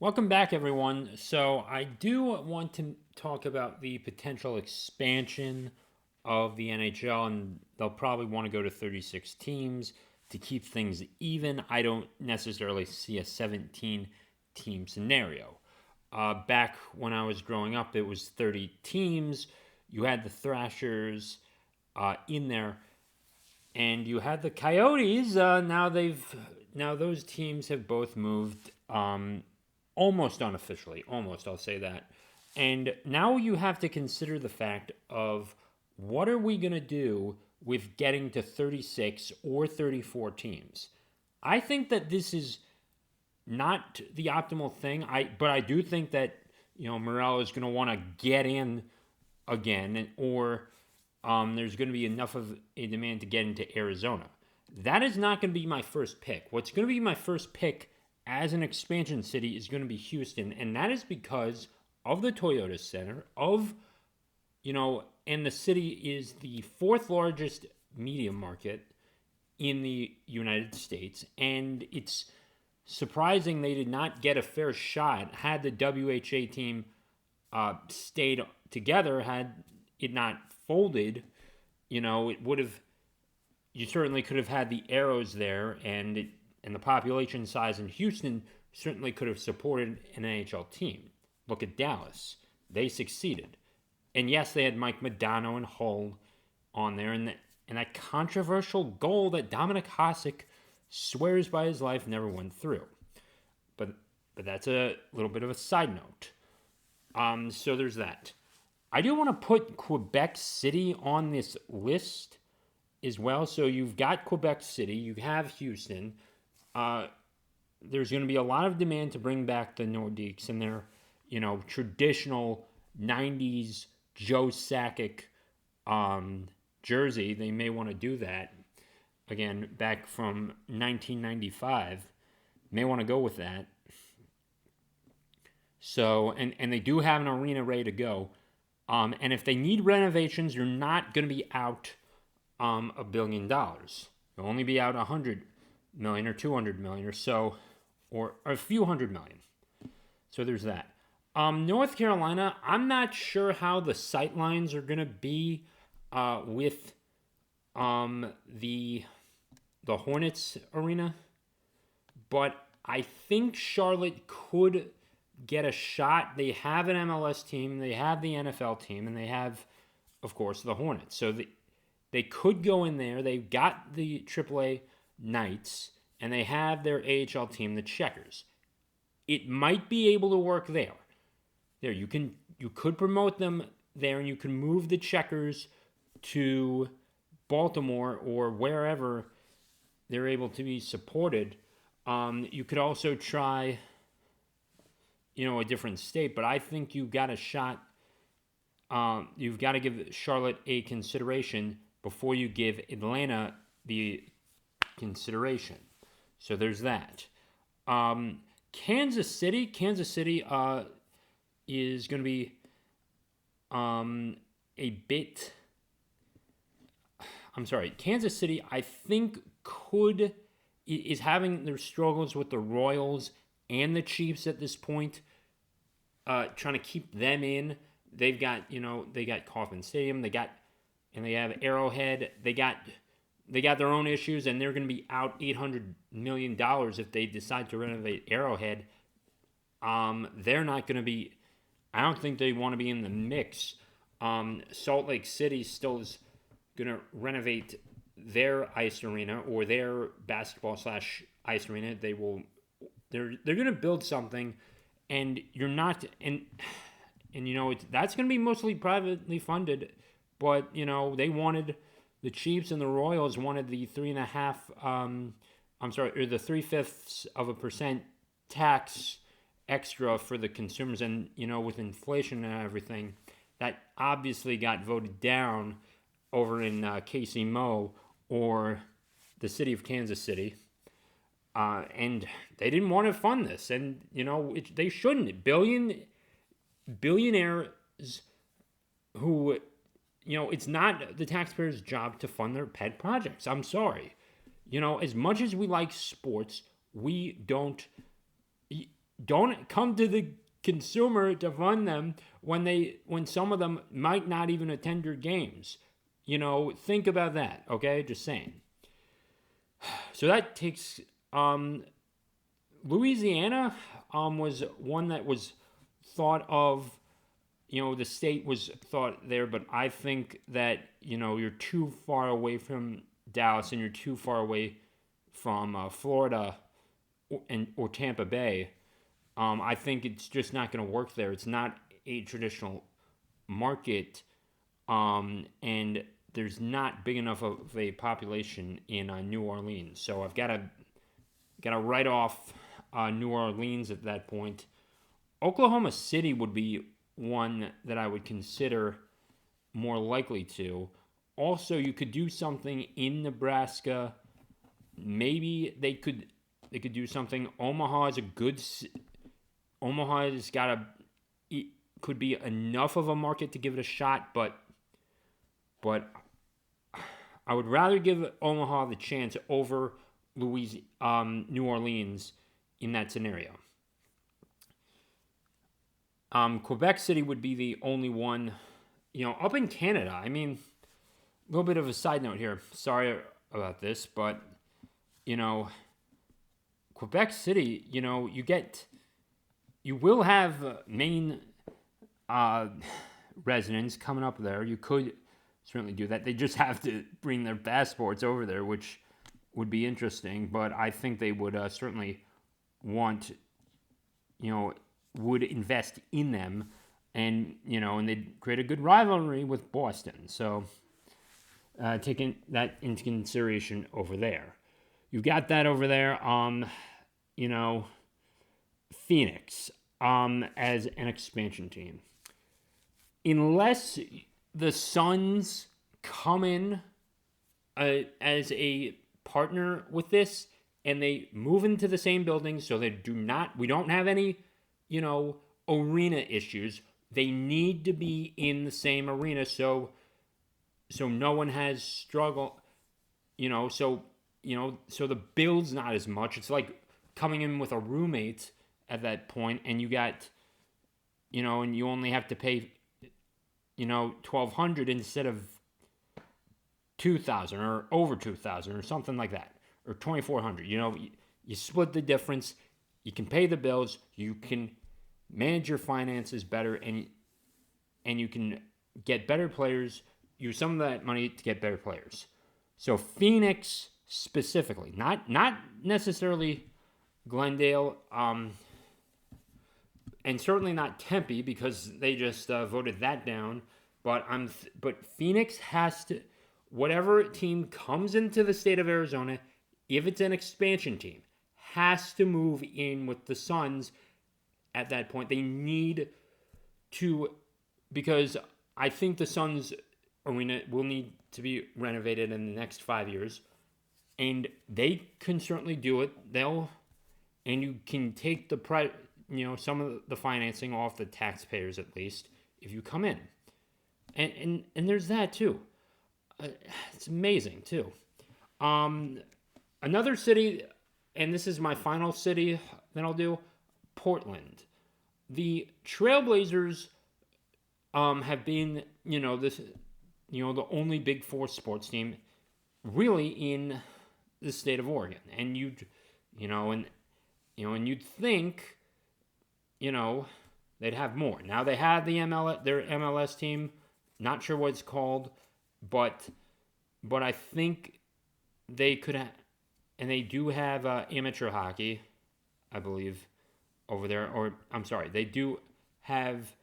Welcome back, everyone. So, I do want to talk about the potential expansion of the NHL, and they'll probably want to go to 36 teams to keep things even. I don't necessarily see a 17 team scenario. Back when I was growing up, it was 30 teams. You had the Thrashers in there, and you had the Coyotes. Now those teams have both moved almost unofficially. Almost, I'll say that. And now you have to consider the fact of what are we going to do with getting to 36 or 34 teams. I think that this is not the optimal thing. But I do think that Morello is going to want to get in again, or there's going to be enough of a demand to get into Arizona. That is not going to be my first pick. What's going to be my first pick as an expansion city is going to be Houston, and that is because of the Toyota Center, and the city is the fourth largest media market in the United States, and it's surprising they did not get a fair shot had the WHA team stayed together, had it not folded. It would have. You certainly could have had the Arrows there, and the population size in Houston certainly could have supported an NHL team. Look at Dallas; they succeeded, and yes, they had Mike Modano and Hull on there, and that controversial goal that Dominic Hasek swears by his life never went through. But that's a little bit of a side note. So there's that. I do want to put Quebec City on this list as well. So you've got Quebec City, you have Houston. There's going to be a lot of demand to bring back the Nordiques and their, traditional 90s Joe Sakic jersey. They may want to do that. Again, back from 1995. May want to go with that. So, and they do have an arena ready to go. And if they need renovations, you're not going to be out $1 billion. You'll only be out $100 million or $200 million or so, or a few hundred million. So there's that. North Carolina, I'm not sure how the sight lines are going to be with the Hornets arena, but I think Charlotte could get a shot. They have an MLS team, they have the NFL team, and they have, of course, the Hornets. So they could go in there. They've got the AAA Knights, and they have their AHL team, the Checkers. It might be able to work there. You could promote them there, and you can move the Checkers to Baltimore or wherever they're able to be supported. You could also try, a different state, but I think you've got a shot. You've got to give Charlotte a consideration before you give Atlanta the consideration. So there's that. Kansas City is going to be a bit. I'm sorry. Kansas City, I think, is having their struggles with the Royals and the Chiefs at this point. Trying to keep them in. They've got they got Kauffman Stadium. They have Arrowhead. They got their own issues, and they're going to be out $800 million if they decide to renovate Arrowhead. They're not going to be. I don't think they want to be in the mix. Salt Lake City still is going to renovate their ice arena or their basketball / ice arena. They're going to build something, and you're not and that's going to be mostly privately funded. But they wanted the Chiefs and the Royals wanted the 3.5. Or the 0.3% tax extra for the consumers, and with inflation and everything, that obviously got voted down over in Casey Mo or the city of Kansas City, and they didn't want to fund this, and they shouldn't. Billionaires who, it's not the taxpayers' job to fund their pet projects. I'm sorry, as much as we like sports, we don't. don't come to the consumer to fund them when some of them might not even attend your games. Think about that, okay? Just saying. So that takes Louisiana was one that was thought of. The state was thought there, but I think that you're too far away from Dallas and you're too far away from Florida or Tampa Bay. I think it's just not going to work there. It's not a traditional market, and there's not big enough of a population in New Orleans. So I've got to write off New Orleans at that point. Oklahoma City would be one that I would consider more likely to. Also, you could do something in Nebraska. Maybe they could do something. Omaha has could be enough of a market to give it a shot, but I would rather give Omaha the chance over New Orleans in that scenario. Quebec City would be the only one, up in Canada. I mean, a little bit of a side note here. Sorry about this, but, Quebec City, you will have Maine residents coming up there. You could certainly do that. They just have to bring their passports over there, which would be interesting, but I think they would certainly want, would invest in them, and they'd create a good rivalry with Boston. So taking that into consideration over there, you've got that over there. Phoenix as an expansion team, unless the Suns come in as a partner with this and they move into the same building, so we don't have any arena issues. They need to be in the same arena so no one has struggle, so the build's not as much. It's like coming in with a roommate at that point, and you got, and you only have to pay, $1,200 instead of $2,000 or over $2,000 or something like that, or $2,400. You split the difference. You can pay the bills. You can manage your finances better, and you can get better players. Use some of that money to get better players. So Phoenix specifically, not necessarily Glendale, and certainly not Tempe because they just voted that down. But Phoenix has to, whatever team comes into the state of Arizona, if it's an expansion team, has to move in with the Suns at that point. They need to, because I think the Suns arena will need to be renovated in the next 5 years, and they can certainly do it. And you can take some of the financing off the taxpayers at least if you come in, and there's that too. It's amazing too. Another city, and this is my final city that I'll do, Portland. The Trailblazers have been, the only Big Four sports team really in the state of Oregon, and you'd think, they'd have more. Now they have their MLS team. Not sure what it's called, but I think they could have, and they do have amateur hockey, I believe, over there. Or I'm sorry, they do have.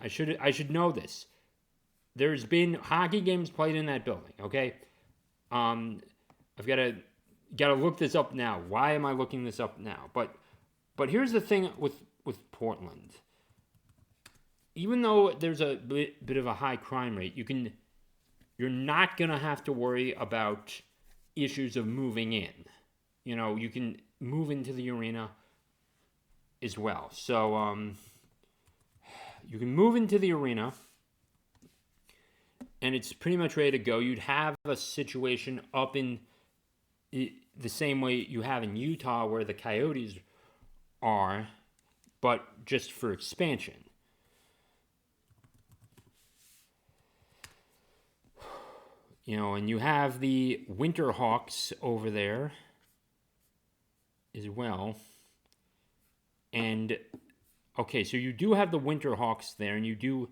I should know this. There's been hockey games played in that building. Okay, I've got to look this up now. Why am I looking this up now? But here's the thing with Portland. Even though there's a bit of a high crime rate, you're not gonna have to worry about issues of moving in. You can move into the arena as well. So you can move into the arena, and it's pretty much ready to go. You'd have a situation up in the same way you have in Utah, where the Coyotes are, but just for expansion. And you have the Winterhawks over there as well. And okay, so you do have the Winterhawks there, and you do.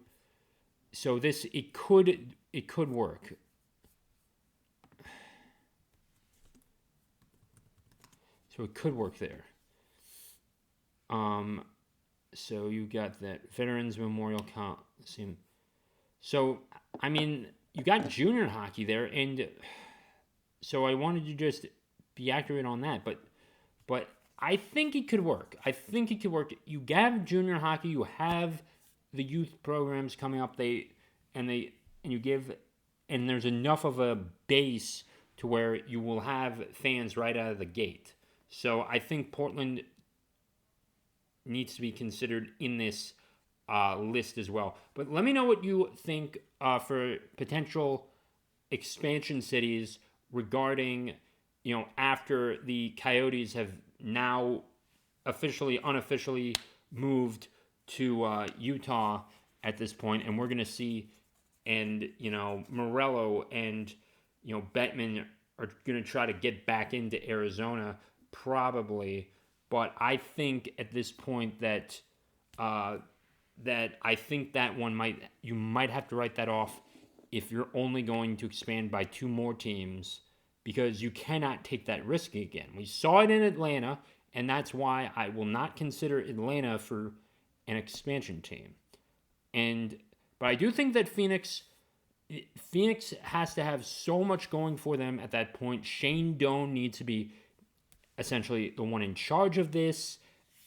So it could work. So it could work there. So you got that Veterans Memorial Coliseum. So I mean, you got junior hockey there, and so I wanted to just be accurate on that, but I think it could work. I think it could work. You have junior hockey, you have the youth programs coming up. And there's enough of a base to where you will have fans right out of the gate. So I think Portland needs to be considered in this list as well. But let me know what you think for potential expansion cities regarding, after the Coyotes have now unofficially moved to Utah at this point, and we're going to see, and, Morello and, Bettman are going to try to get back into Arizona probably. But I think at this point that I think that you might have to write that off if you're only going to expand by 2 more teams, because you cannot take that risk again. We saw it in Atlanta, and that's why I will not consider Atlanta for an expansion team. But I do think that Phoenix has to have so much going for them at that point. Shane Doan needs to be essentially the one in charge of this.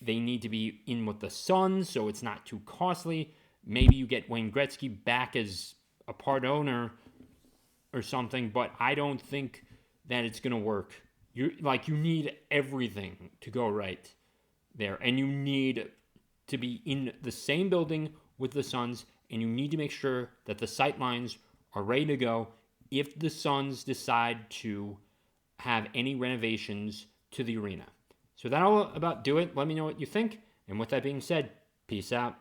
They need to be in with the Suns, so it's not too costly. Maybe you get Wayne Gretzky back as a part owner or something, but I don't think that it's going to work. You need everything to go right there, and you need to be in the same building with the Suns, and you need to make sure that the sight lines are ready to go if the Suns decide to have any renovations to the arena. So that'll about do it. Let me know what you think. And with that being said, peace out.